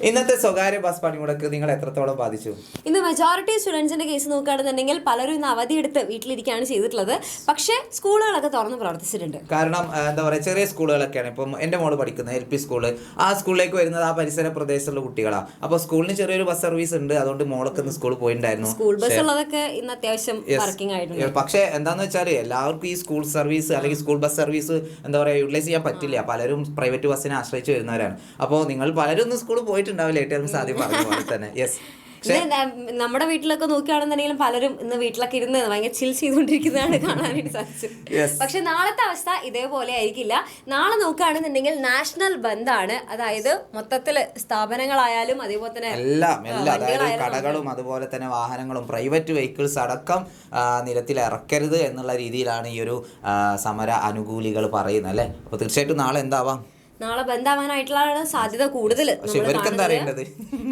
ഇന്നത്തെ സ്വകാര്യ ബസ് പണിമുടക്ക് നിങ്ങൾ എത്രത്തോളം ബാധിച്ചു? ഇന്ന് മെജോറിറ്റി സ്റ്റുഡൻസിന്റെ കേസ് നോക്കുകയാണെന്നുണ്ടെങ്കിൽ പലരും ഇന്ന് അവധിയെടുത്ത് വീട്ടിലിരിക്കുകയാണ് ചെയ്തിട്ടുള്ളത്. പക്ഷേ സ്കൂളുകളൊക്കെ തുറന്ന് പ്രവർത്തിച്ചിട്ടുണ്ട്. കാരണം എന്താ പറയുക, ചെറിയ സ്കൂളുകളൊക്കെയാണ്. ഇപ്പം എൻ്റെ മോള് പഠിക്കുന്നത് LP സ്കൂള്, ആ സ്കൂളിലേക്ക് വരുന്നത് ആ പരിസര പ്രദേശത്തുള്ള കുട്ടികളാണ്. അപ്പോൾ സ്കൂളിന് ചെറിയൊരു ബസ് സർവീസ് ഉണ്ട്, അതുകൊണ്ട് മോളൊക്കെ ഇന്ന് സ്കൂളിൽ പോയിട്ടുണ്ടായിരുന്നു. സ്കൂൾ ബസ് ഉള്ളതൊക്കെ ഇന്ന് അത്യാവശ്യം വർക്കിംഗ് ആയിട്ടുണ്ട്. പക്ഷേ എന്താണെന്ന് വെച്ചാൽ എല്ലാവർക്കും ഈ സ്കൂൾ സർവീസ് അല്ലെങ്കിൽ സ്കൂൾ ബസ് സർവീസ് എന്താ പറയുക യൂട്ടിലൈസ് ചെയ്യാൻ പറ്റില്ല. പലരും പ്രൈവറ്റ് ബസ്സിനെ ആശ്രയിച്ച് വരുന്നവരാണ്. അപ്പോൾ നിങ്ങൾ പലരും ഒന്ന് സ്കൂളിൽ പോയിട്ടുണ്ടാവില്ല, ഏറ്റവും സാധ്യം പറഞ്ഞ പോലെ തന്നെ. യെസ്, നമ്മുടെ വീട്ടിലൊക്കെ നോക്കുകയാണെന്നുണ്ടെങ്കിലും പലരും ഇന്ന് വീട്ടിലൊക്കെ ഇരുന്ന് ഭയങ്കര ചിൽ ചെയ്തുകൊണ്ടിരിക്കുന്നതാണ് കാണാനായിട്ട് സാധിച്ചത്. പക്ഷെ നാളത്തെ അവസ്ഥ ഇതേപോലെ ആയിരിക്കില്ല. നാളെ നോക്കുകയാണെന്നുണ്ടെങ്കിൽ നാഷണൽ ബന്ദാണ്. അതായത് മൊത്തത്തില് സ്ഥാപനങ്ങളായാലും അതേപോലെ തന്നെ അതായത് കടകളും അതുപോലെ തന്നെ വാഹനങ്ങളും പ്രൈവറ്റ് വെഹിക്കിൾസ് അടക്കം നിരത്തിൽ ഇറക്കരുത് എന്നുള്ള രീതിയിലാണ് ഈ ഒരു സമര അനുകൂലികൾ പറയുന്നത് അല്ലേ. അപ്പോൾ തീർച്ചയായിട്ടും നാളെ എന്താവാം, നാളെ ബന്ധാവാനായിട്ടുള്ള സാധ്യത കൂടുതൽ.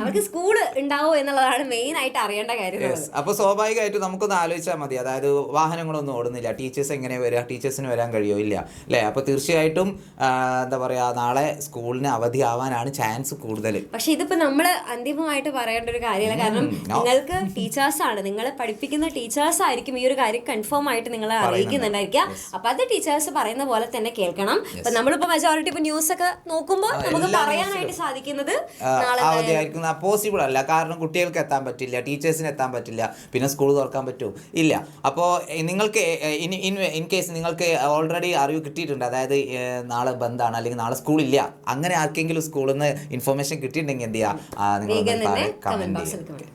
അവർക്ക് സ്കൂള് ഉണ്ടാവോ എന്നുള്ളതാണ് മെയിൻ ആയിട്ട് അറിയേണ്ട കാര്യം. അപ്പൊ സ്വാഭാവികമായിട്ടും നമുക്കൊന്ന് ആലോചിച്ചാൽ മതി. അതായത് വാഹനങ്ങളൊന്നും ഓടുന്നില്ല, ടീച്ചേഴ്സ് എങ്ങനെ വരിക, ടീച്ചേഴ്സിന് വരാൻ കഴിയോ, ഇല്ല അല്ലേ. അപ്പൊ തീർച്ചയായിട്ടും എന്താ പറയാ, നാളെ സ്കൂളിന് അവധി ആവാനാണ് ചാൻസ് കൂടുതൽ. പക്ഷെ ഇതിപ്പോ നമ്മള് അന്തിമമായിട്ട് പറയേണ്ട ഒരു കാര്യമല്ല. കാരണം നിങ്ങൾക്ക് ടീച്ചേഴ്സ് ആണ്, നിങ്ങളെ പഠിപ്പിക്കുന്ന ടീച്ചേഴ്സ് ആയിരിക്കും ഈ ഒരു കാര്യം കൺഫേം ആയിട്ട് നിങ്ങളെ അറിയിക്കുന്നുണ്ടായിരിക്കുക. അപ്പൊ അത് ടീച്ചേഴ്സ് പറയുന്ന പോലെ തന്നെ കേൾക്കണം. അപ്പൊ നമ്മളിപ്പോ മെജോറിറ്റി ഇപ്പൊ ന്യൂസ് നോക്കുമ്പോൾ നമുക്ക് പറയാനായിട്ട് സാധിക്കുന്നത് അവധിയായിരിക്കും പോസിബിൾ അല്ല. കാരണം കുട്ടികൾക്ക് എത്താൻ പറ്റില്ല, ടീച്ചേഴ്സിന് എത്താൻ പറ്റില്ല, പിന്നെ സ്കൂൾ തുറക്കാൻ പറ്റുമോ, ഇല്ല. അപ്പോൾ നിങ്ങൾക്ക് ഇൻ കേസ് നിങ്ങൾക്ക് ഓൾറെഡി അറിവ് കിട്ടിയിട്ടുണ്ട്, അതായത് നാളെ ബന്ദാണ് അല്ലെങ്കിൽ നാളെ സ്കൂളില്ല, അങ്ങനെ ആർക്കെങ്കിലും സ്കൂളിൽ നിന്ന് ഇൻഫർമേഷൻ കിട്ടിയിട്ടുണ്ടെങ്കിൽ എന്ത് ചെയ്യുക, നിങ്ങൾ കമന്റ് ചെയ്യുക.